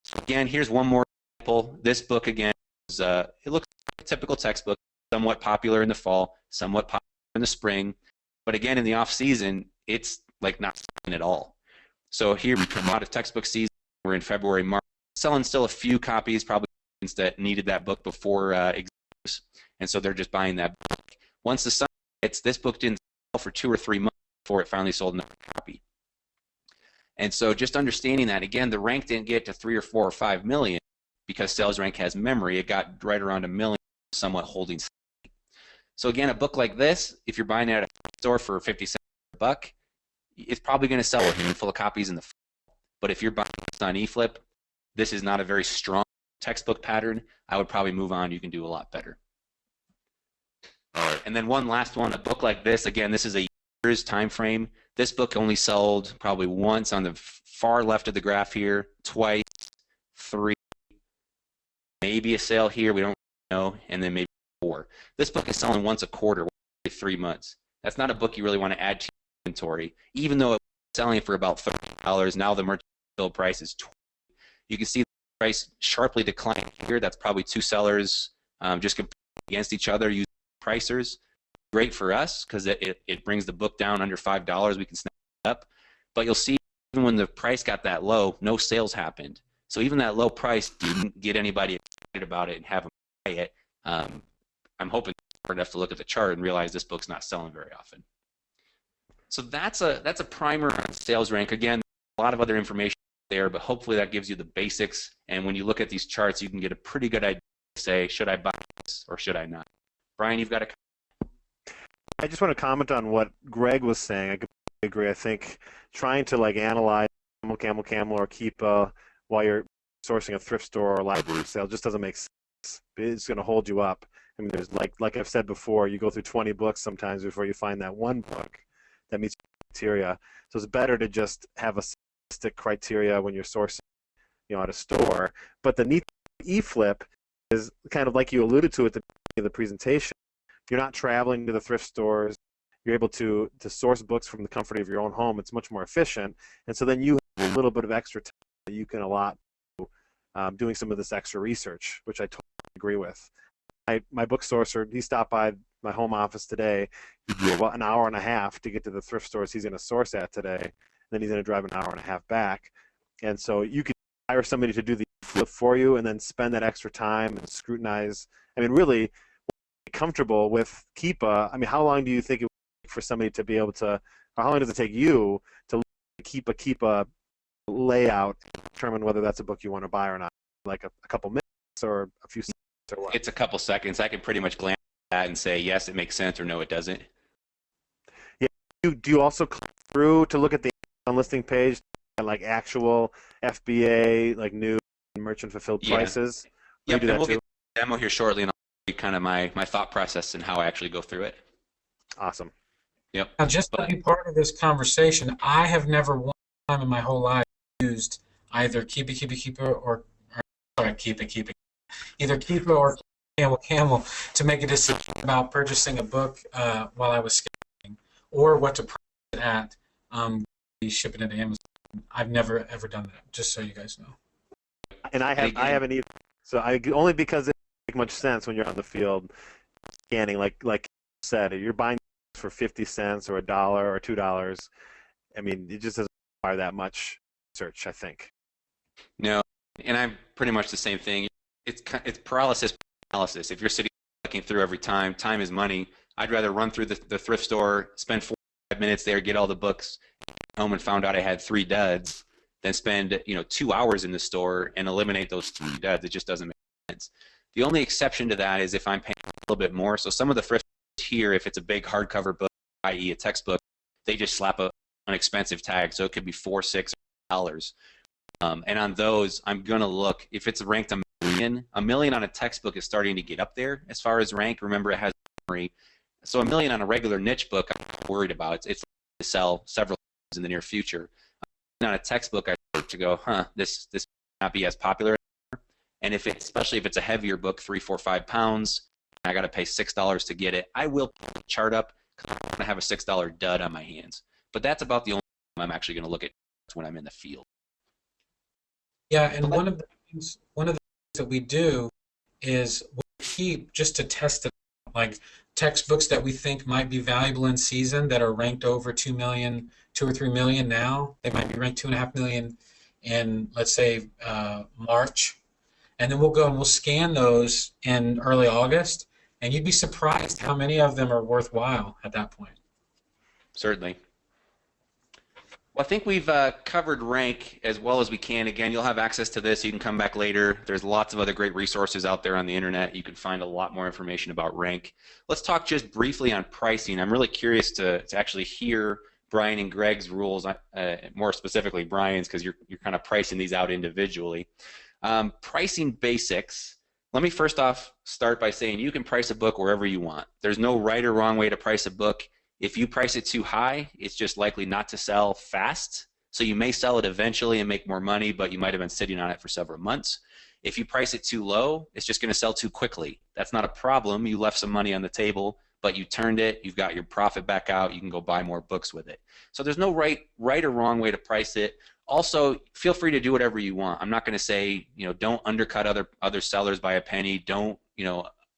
So again, here's one more example. This book, again, is, it looks like a typical textbook, somewhat popular in the fall, somewhat popular in the spring. But again, in the off-season, it's like not selling at all. So here we come out of textbook season. We're in February, March. Selling still a few copies, probably that needed that book before exams, and so they're just buying that book. Once the sun hits, this book didn't sell for 2 or 3 months before it finally sold another copy. And so just understanding that, again, the rank didn't get to 3 or 4 or 5 million because sales rank has memory. It got right around $1 million, somewhat holding steady. So again, a book like this, if you're buying it at a store for 50 cents a buck, it's probably going to sell a handful of copies in the fall. But if you're buying this on eFLIP, this is not a very strong textbook pattern. I would probably move on. You can do a lot better. All right. And then one last one, a book like this, again, this is a year's time frame. This book only sold probably once on the far left of the graph here, twice, 3, maybe a sale here, we don't know, and then maybe 4. This book is selling once a quarter, 3 months. That's not a book you really want to add to your inventory, even though it's selling for about $30. Now the merchant bill price is $20. You can see the price sharply decline here. That's probably 2 sellers just competing against each other using pricers. Great for us because it brings the book down under $5. We can snap it up. But you'll see even when the price got that low, no sales happened. So even that low price didn't get anybody excited about it and have them buy it. I'm hoping you're enough to look at the chart and realize this book's not selling very often. So that's a primer on sales rank. Again, a lot of other information there, but hopefully that gives you the basics. And when you look at these charts, you can get a pretty good idea to say, should I buy this or should I not? Brian, you've got a I just want to comment on what Greg was saying. I completely agree. I think trying to like analyze camel or keep while you're sourcing a thrift store or library sale just doesn't make sense. It's going to hold you up. I mean, there's like I've said before, you go through 20 books sometimes before you find that one book that meets criteria. So it's better to just have a specific criteria when you're sourcing, at a store. But the neat eFLIP is kind of like you alluded to at the beginning of the presentation. You're not traveling to the thrift stores. You're able to source books from the comfort of your own home. It's much more efficient. And so then you have a little bit of extra time that you can allot to doing some of this extra research, which I totally agree with. My book sourcer, he stopped by my home office today. He drove an hour and a half to get to the thrift stores he's going to source at today. Then he's going to drive an hour and a half back. And so you could hire somebody to do the flip for you and then spend that extra time and scrutinize. I mean, really, comfortable with Keepa. I mean, how long do you think it would take for somebody to be able to, or how long does it take you to keep a Keepa layout and determine whether that's a book you want to buy or not? Like a couple minutes or a few seconds or what? It's a couple seconds. I can pretty much glance at that and say, yes, it makes sense, or no, it doesn't. Yeah. Do you also click through to look at the listing page and like actual FBA, like new merchant fulfilled prices? Yep, do that and we'll too? get a demo here shortly, and I'll show you kind of my thought process and how I actually go through it. Awesome. Yep. Now, just to be part of this conversation, I have never one time in my whole life used either Keepa or sorry, Keepa, either Keepa or Camel to make a decision about purchasing a book while I was scanning, or what to price it at, shipping it to Amazon. I've never ever done that. Just so you guys know. And I haven't either. So only because it doesn't make much sense when you're on the field scanning, like you said, if you're buying for 50 cents or $1 or $2. I mean, it just doesn't require that much research, I think. No, and I'm pretty much the same thing. It's paralysis analysis. If you're sitting looking through every time is money. I'd rather run through the thrift store, spend 45 minutes there, get all the books, home and found out I had 3 duds, than spend 2 hours in the store and eliminate those 3 duds. It just doesn't make sense. The only exception to that is if I'm paying a little bit more. So some of the thrift here, if it's a big hardcover book, i.e. a textbook, they just slap an expensive tag, so it could be $4, $6. And on those, I'm going to look, if it's ranked a million on a textbook is starting to get up there as far as rank. Remember, it has memory. So $1 million on a regular niche book, I'm not worried about. It's to sell several times in the near future. On a textbook, I start to go, this may not be as popular anymore. And especially if it's a heavier book, 3, 4, 5 pounds, I got to pay $6 to get it, I will put the chart up because I'm going to have a $6 dud on my hands. But that's about the only time I'm actually going to look at when I'm in the field. Yeah, and one of the things that we do is we keep just to test it, like textbooks that we think might be valuable in season that are ranked over 2 or 3 million now. They might be ranked 2.5 million in, let's say, March. And then we'll go and we'll scan those in early August, and you'd be surprised how many of them are worthwhile at that point. Certainly. Well, I think we've covered rank as well as we can. Again, you'll have access to this. You can come back later. There's lots of other great resources out there on the internet. You can find a lot more information about rank. Let's talk just briefly on pricing. I'm really curious to actually hear Brian and Greg's rules, more specifically Brian's, because you're kind of pricing these out individually. Pricing basics. Let me first off start by saying you can price a book wherever you want. There's no right or wrong way to price a book. If you price it too high, it's just likely not to sell fast. So you may sell it eventually and make more money, but you might have been sitting on it for several months. If you price it too low, it's just going to sell too quickly. That's not a problem. You left some money on the table, but you turned it. You've got your profit back out. You can go buy more books with it. So there's no right or wrong way to price it. Also, feel free to do whatever you want. I'm not going to say, don't undercut other sellers by a penny. Don't,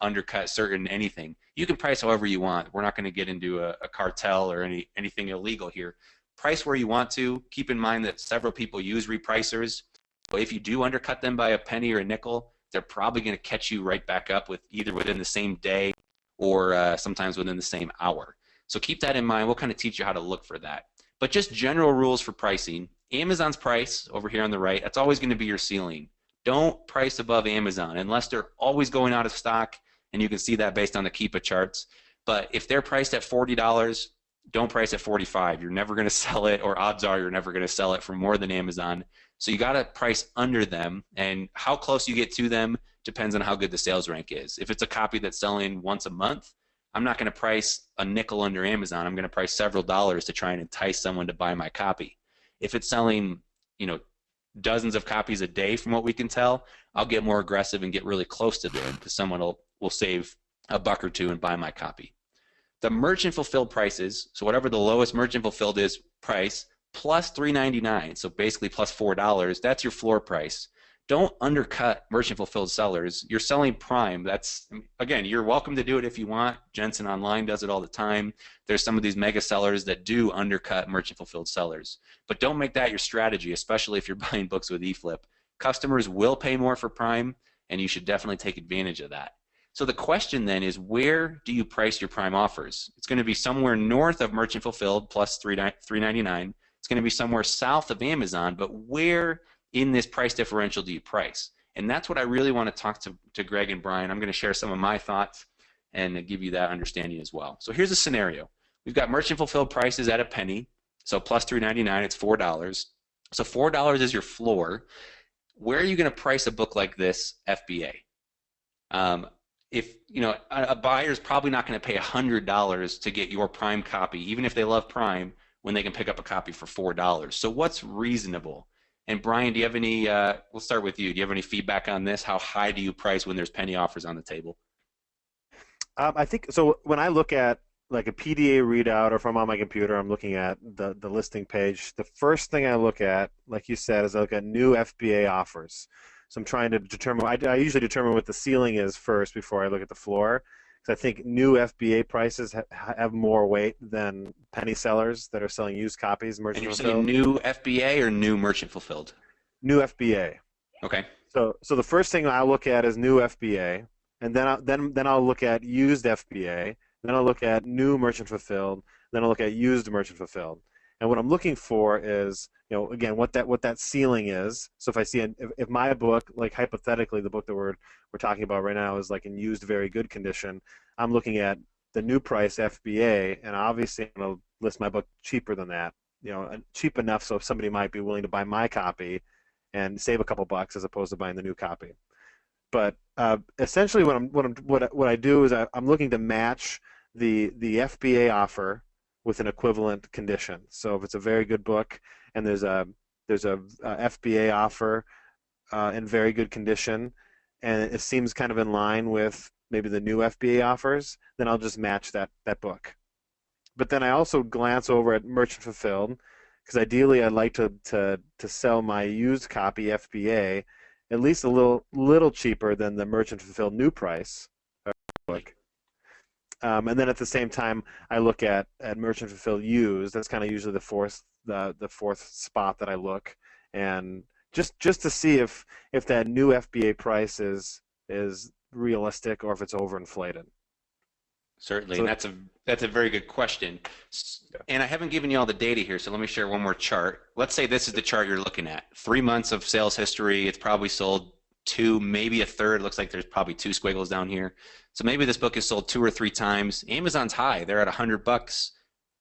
undercut certain anything. You can price however you want. We're not going to get into a cartel or anything illegal here. Price where you want to. Keep in mind that several people use repricers. But if you do undercut them by a penny or a nickel, they're probably going to catch you right back up with either within the same day or sometimes within the same hour. So keep that in mind. We'll kind of teach you how to look for that. But just general rules for pricing. Amazon's price over here on the right, that's always going to be your ceiling. Don't price above Amazon unless they're always going out of stock, and you can see that based on the Keepa charts. But if they're priced at $40, don't price at $45. You're never going to sell it, or odds are you're never going to sell it for more than Amazon. So you got to price under them, and how close you get to them depends on how good the sales rank is. If it's a copy that's selling once a month, I'm not going to price a nickel under Amazon. I'm going to price several dollars to try and entice someone to buy my copy. If it's selling, dozens of copies a day from what we can tell, I'll get more aggressive and get really close to them because someone will save a buck or two and buy my copy. The merchant fulfilled prices, so whatever the lowest merchant fulfilled is price, plus $3.99, so basically plus $4, that's your floor price. Don't undercut merchant fulfilled sellers. You're selling Prime. That's, again, you're welcome to do it if you want. Jensen Online does it all the time. There's some of these mega sellers that do undercut merchant fulfilled sellers. But don't make that your strategy, especially if you're buying books with eFLIP. Customers will pay more for Prime, and you should definitely take advantage of that. So the question then is, where do you price your Prime offers? It's going to be somewhere north of merchant fulfilled plus $3.99. It's going to be somewhere south of Amazon, but where in this price differential do you price? And that's what I really want to talk to Greg and Brian. I'm going to share some of my thoughts and give you that understanding as well. So here's a scenario. We've got merchant fulfilled prices at a penny, so plus $3.99, it's $4. So $4 is your floor. Where are you going to price a book like this FBA? If a buyer's probably not going to pay $100 to get your Prime copy, even if they love Prime, when they can pick up a copy for $4. So what's reasonable? And Brian, do you have any, we'll start with you. Do you have any feedback on this? How high do you price when there's penny offers on the table? I think, so when I look at like a PDA readout or from on my computer, I'm looking at the listing page. The first thing I look at, like you said, is I look at new FBA offers. So I'm trying to determine, I usually determine what the ceiling is first before I look at the floor. Because I think new FBA prices have more weight than penny sellers that are selling used copies. And you're saying new FBA or new merchant fulfilled? New FBA. Okay. So the first thing I'll look at is new FBA, and then I'll look at used FBA, then I'll look at new merchant fulfilled, then I'll look at used merchant fulfilled. And what I'm looking for is, again, what that ceiling is. So if I see if my book, like hypothetically, the book that we're talking about right now is like in used very good condition, I'm looking at the new price FBA, and obviously I'm going to list my book cheaper than that, cheap enough so somebody might be willing to buy my copy and save a couple bucks as opposed to buying the new copy. But essentially, what I do is I'm looking to match the FBA offer with an equivalent condition. So if it's a very good book and there's a FBA offer in very good condition, and it seems kind of in line with maybe the new FBA offers, then I'll just match that book. But then I also glance over at merchant fulfilled, because ideally I'd like to sell my used copy FBA at least a little cheaper than the merchant fulfilled new price book. And then at the same time, I look at merchant fulfilled used. That's kind of usually the fourth spot that I look, and just to see if that new FBA price is realistic or if it's overinflated. Certainly, So and that's a very good question. And I haven't given you all the data here, so let me share one more chart. Let's say this is the chart you're looking at. 3 months of sales history. It's probably sold two, maybe a third. Looks like there's probably two squiggles down here. So maybe this book is sold 2 or 3 times. Amazon's high. They're at $100.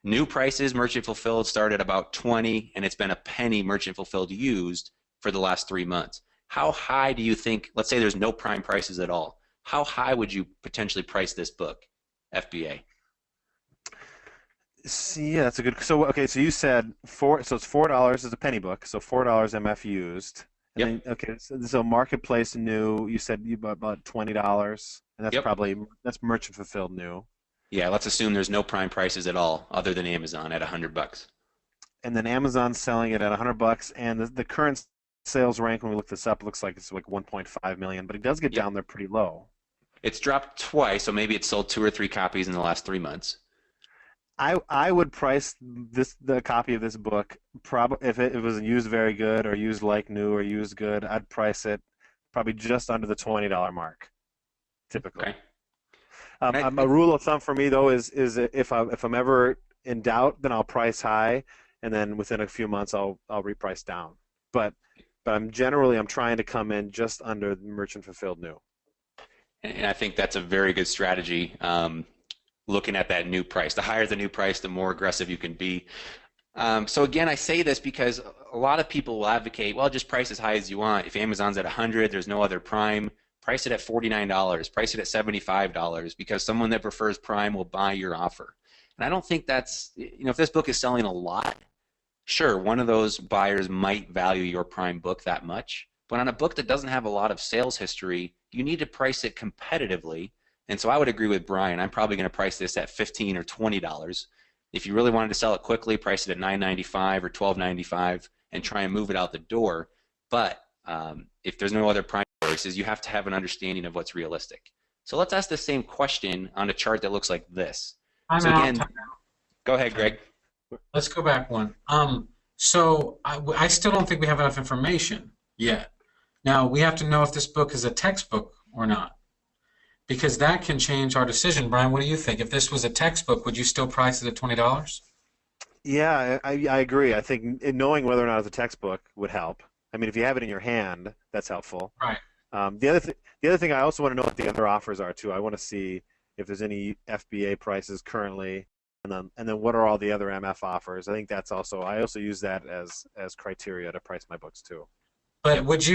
New prices, merchant fulfilled, start at about 20, and it's been a penny merchant fulfilled used for the last 3 months. How high do you think? Let's say there's no prime prices at all. How high would you potentially price this book? FBA. yeah, that's a good. So okay, so you said four. So it's $4 is a penny book. So $4 MF used, and Yep. then okay, so marketplace new. You said you bought about $20, and that's Yep. probably that's merchant fulfilled new. Yeah, let's assume there's no prime prices at all other than Amazon at $100. And then Amazon's selling it at $100, and the current sales rank when we look this up looks like it's like 1.5 million, but it does get Yep. down there pretty low. It's dropped twice, so maybe it's sold 2 or 3 copies in the last 3 months. I would price the copy of this book probably if it was used very good or used like new or used good, I'd price it probably just under the $20 mark, typically. Okay. And I A think rule of thumb for me though is if I'm ever in doubt, then I'll price high, and then within a few months I'll reprice down. But I'm trying to come in just under the merchant fulfilled new. and I think that's a very good strategy. Looking at that new price. The higher the new price, the more aggressive you can be. So again, I say this because a lot of people will advocate, well, just price as high as you want. If Amazon's at 100, there's no other Prime. Price it at $49. Price it at $75 because someone that prefers Prime will buy your offer. And I don't think that's, if this book is selling a lot, sure, one of those buyers might value your Prime book that much. But on a book that doesn't have a lot of sales history, you need to price it competitively. And so I would agree with Brian. I'm probably going to price this at $15 or $20. If you really wanted to sell it quickly, price it at $9.95 or $12.95 and try and move it out the door. But if there's no other prime choices, you have to have an understanding of what's realistic. So let's ask the same question on a chart that looks like this. I'm So out. again, go ahead, Greg. Let's go back one. So I still don't think we have enough information yet. Now we have to know if this book is a textbook or not, because that can change our decision. Brian, what do you think? If this was a textbook, would you still price it at $20? Yeah, I agree. I think knowing whether or not it's a textbook would help. I mean, if you have it in your hand, that's helpful. Right. The other thing I also want to know what the other offers are too. I want to see if there's any FBA prices currently, and then what are all the other MF offers. I think that's also I also use that as criteria to price my books too. But is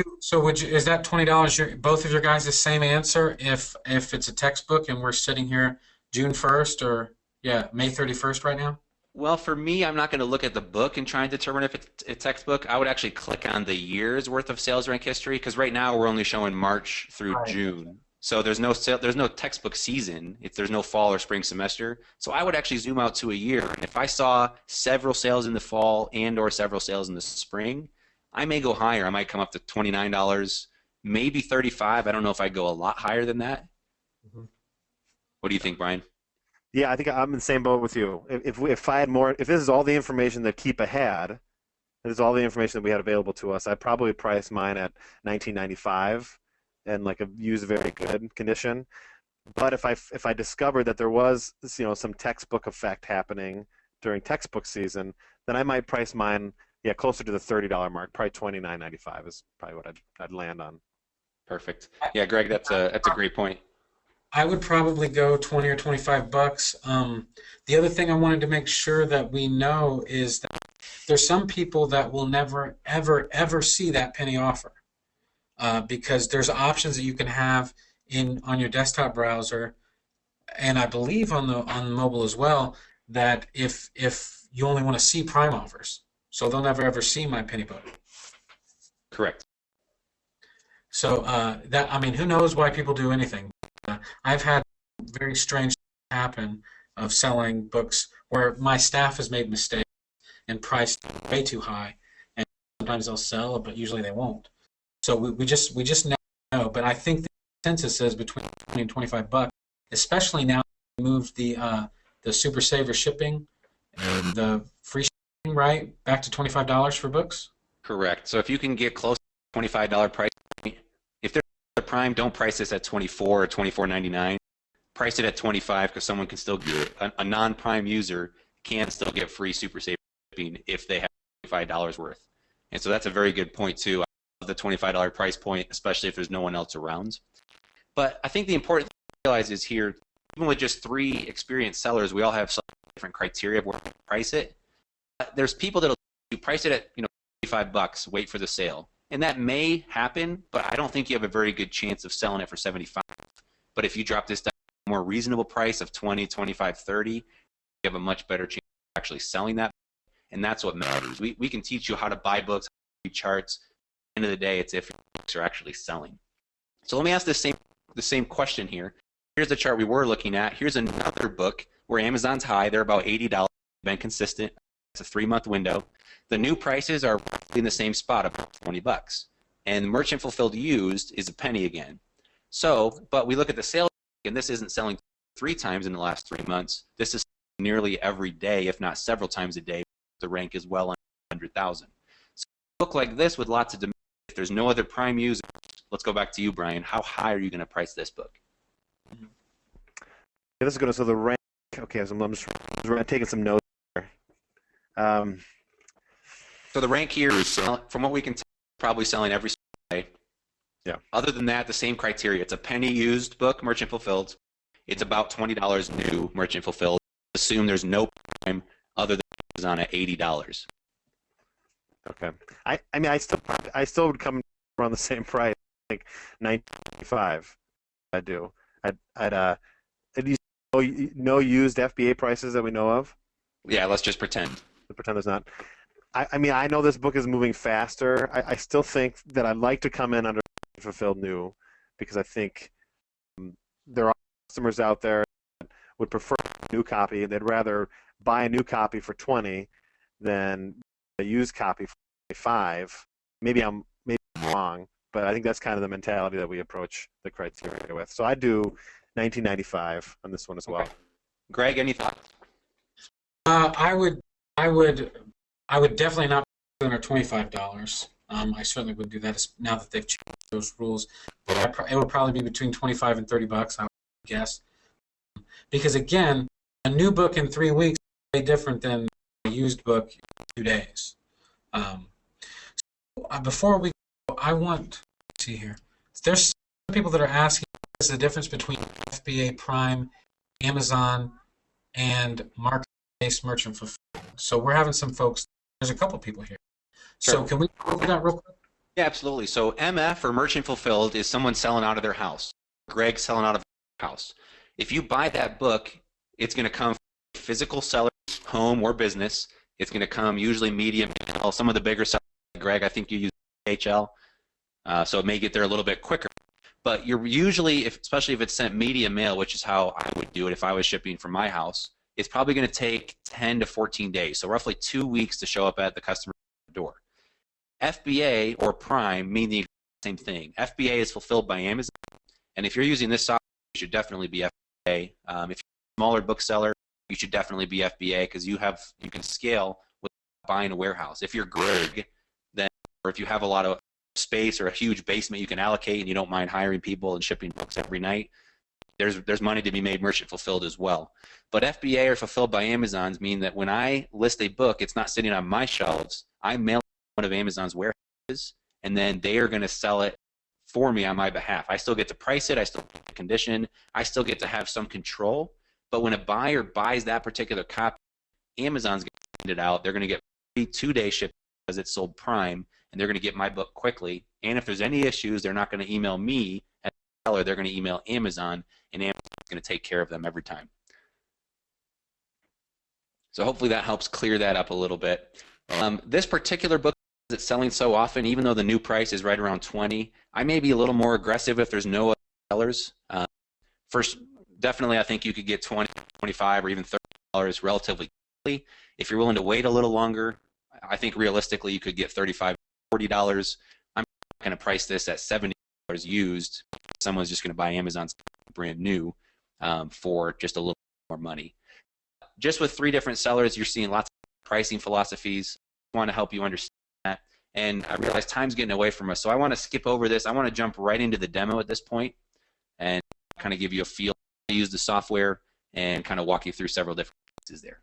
that $20 both of your guys the same answer if it's a textbook and we're sitting here June 1st or May 31st right now? Well, for me, I'm not going to look at the book and try and determine if it's a textbook. I would actually click on the year's worth of sales rank history because right now we're only showing March through Right. June. So there's no textbook season if there's no fall or spring semester. So I would actually zoom out to a year. And if I saw several sales in the fall and or several sales in the spring, I may go higher. I might come up to $29, maybe $35. I don't know if I'd go a lot higher than that. Mhm. What do you think, Brian? Yeah, I think I'm in the same boat with you. If I had more, if this is all the information that Keepa had, this is all the information that we had available to us, I'd probably price mine at $19.95 and like a used very good condition. But if I discovered that there was some textbook effect happening during textbook season, then I might price mine closer to the $30 mark. Probably $29.95 is probably what I'd land on. Perfect. Yeah, Greg, that's a great point. I would probably go 20 or $25. The other thing I wanted to make sure that we know is that there's some people that will never, ever, ever see that penny offer because there's options that you can have on your desktop browser, and I believe on mobile as well, that if you only want to see prime offers, so they'll never ever see my penny book. Correct. So who knows why people do anything? I've had very strange things happen of selling books where my staff has made mistakes and priced way too high, and sometimes they'll sell, but usually they won't. So we just never know. But I think the consensus is between 20 and $25, especially now we moved the Super Saver shipping and the free shipping right back to $25 for books. Correct. So if you can get close to $25 price point, if they're Prime, don't price this at $24 or $24.99. price it at 25 because someone can still get a non-prime user can still get free super safe shipping if they have $25 worth. And so that's a very good point too. I love the $25 price point, especially if there's no one else around. But I think the important thing to realize is here, even with just 3 experienced sellers, we all have some different criteria of where to price it. There's people that'll price it at $25, wait for the sale. And that may happen, but I don't think you have a very good chance of selling it for 75. But if you drop this down to a more reasonable price of 20, 25, 30, you have a much better chance of actually selling that. And that's what matters. We can teach you how to buy books, how to do charts. At the end of the day, it's if your books are actually selling. So let me ask the same question here. Here's the chart we were looking at. Here's another book where Amazon's high. They're about $80. Been consistent. It's a 3-month window. The new prices are in the same spot, about $20. And merchant fulfilled used is a penny again. So, but we look at the sales, and this isn't selling 3 times in the last 3 months. This is nearly every day, if not several times a day. The rank is well under 100,000. So a book like this with lots of demand, if there's no other prime users, let's go back to you, Brian. How high are you going to price this book? Yeah, this is going to, so the rank, okay, so I'm just taking some notes here. So the rank here is, from what we can tell, probably selling every day. Yeah. Other than that, the same criteria. It's a penny used book, merchant fulfilled. It's about $20 new, merchant fulfilled. Assume there's no prime other than Amazon at $80. Okay. I mean, I still would come around the same price, like $95. I do. I'd no used FBA prices that we know of. Yeah, let's just pretend. Pretend there's not. I mean, I know this book is moving faster. I still think that I'd like to come in under fulfilled new, because I think there are customers out there that would prefer a new copy. They'd rather buy a new copy for 20 than a used copy for 5. Maybe I'm wrong, but I think that's kind of the mentality that we approach the criteria with. So I do 1995 on this one as well. Okay. Greg, any thoughts? I would definitely not put under $25. I certainly would do that now that they've changed those rules. But it would probably be between $25 and $30, I would guess. Because again, a new book in 3 weeks is very different than a used book in 2 days. Before we go, I want to see here. There's some people that are asking what's the difference between FBA Prime, Amazon, and market-based merchant fulfillment. So we're having some folks. There's a couple people here. Sure. So can we go over that real quick? Yeah, absolutely. So MF, or merchant fulfilled, is someone selling out of their house. Greg selling out of their house. If you buy that book, it's going to come from a physical seller's home or business. It's going to come usually medium. Some of the bigger sellers, Greg, I think you use HL, so it may get there a little bit quicker. But you're usually, especially if it's sent media mail, which is how I would do it if I was shipping from my house, it's probably going to take 10 to 14 days, so roughly 2 weeks to show up at the customer's door. FBA or Prime mean the same thing. FBA is fulfilled by Amazon, and if you're using this software, you should definitely be FBA. If you're a smaller bookseller, you should definitely be FBA because you can scale with buying a warehouse. If you're Greg, then, or if you have a lot of space or a huge basement you can allocate and you don't mind hiring people and shipping books every night, there's money to be made merchant fulfilled as well. But FBA or fulfilled by Amazon's mean that when I list a book, it's not sitting on my shelves. I mail it to one of Amazon's warehouses, and then they are going to sell it for me on my behalf. I still get to price it. I still get the condition. I still get to have some control. But when a buyer buys that particular copy, Amazon's going to send it out. They're going to get free 2-day shipping because it's sold Prime, and they're going to get my book quickly. And if there's any issues, they're not going to email me as a seller. They're going to email Amazon, and Amazon's going to take care of them every time. So hopefully that helps clear that up a little bit. This particular book is selling so often, even though the new price is right around 20, I may be a little more aggressive if there's no other sellers. First, definitely I think you could get 20, 25, or even $30 relatively quickly. If you're willing to wait a little longer, I think realistically you could get $35, $40. I'm going to price this at $70 used. Someone's just going to buy Amazon's brand new for just a little more money. Just with 3 different sellers, you're seeing lots of pricing philosophies. I want to help you understand that. And I realize time's getting away from us, so I want to skip over this. I want to jump right into the demo at this point and kind of give you a feel use the software and kind of walk you through several different pieces there.